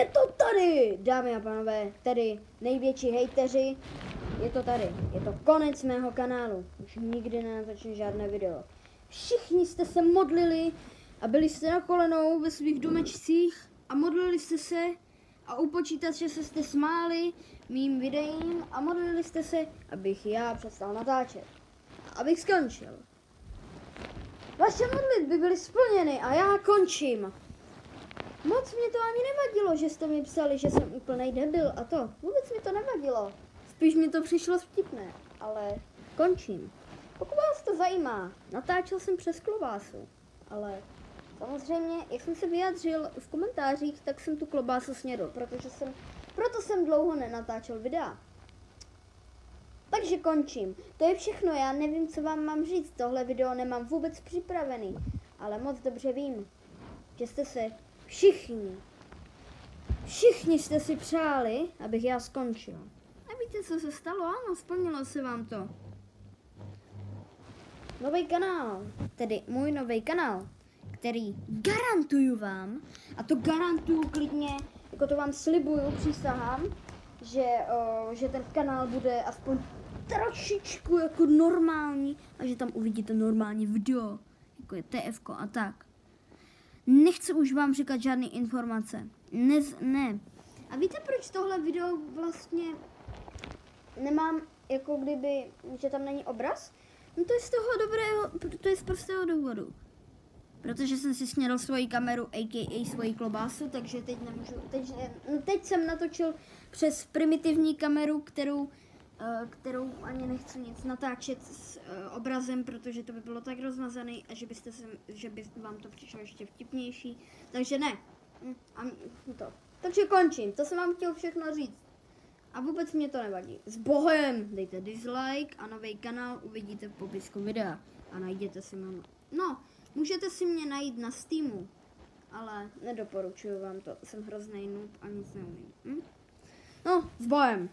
Je to tady, dámy a pánové, tady největší hejteři, je to tady, je to konec mého kanálu, už nikdy nenatočím žádné video. Všichni jste se modlili a byli jste na kolenou ve svých domečcích a modlili jste se a u počítače se smáli mým videím a modlili jste se, abych já přestal natáčet, abych skončil. Vaše modlitby byly splněny a já končím. Moc mě to ani nevadilo, že jste mi psali, že jsem úplnej debil a to. Vůbec mi to nevadilo. Spíš mi to přišlo vtipné, ale končím. Pokud vás to zajímá, natáčel jsem přes klobásu, ale samozřejmě, jak jsem se vyjádřil v komentářích, tak jsem tu klobásu snědl, proto jsem dlouho nenatáčel videa. Takže končím. To je všechno, já nevím, co vám mám říct, tohle video nemám vůbec připravený, ale moc dobře vím, že jste se Všichni jste si přáli, abych já skončil. A víte, co se stalo? Ano, splnilo se vám to. Nový kanál, tedy můj nový kanál, který garantuju vám, a to garantuju klidně, jako to vám slibuju, přísahám, že ten kanál bude aspoň trošičku jako normální a že tam uvidíte normální video, jako je TFko a tak. Nechci už vám říkat žádné informace. Ne. A víte, proč tohle video vlastně nemám, jako kdyby, že tam není obraz? No to je z toho to je z prostého důvodu. Protože jsem si snědl svoji kameru, a.k.a. svoji klobásu, takže teď nemůžu, teď jsem natočil přes primitivní kameru, kterou ani nechci nic natáčet s obrazem, protože to by bylo tak rozmazaný a že by vám to přišlo ještě vtipnější. Takže ne. Takže končím. To jsem vám chtěl všechno říct. A vůbec mě to nevadí. S Bohem! Dejte dislike a nový kanál uvidíte v popisku videa. A najděte si mě. No, můžete si mě najít na Steamu, ale nedoporučuju vám to. Jsem hrozný noob a nic neumím. No, s Bohem!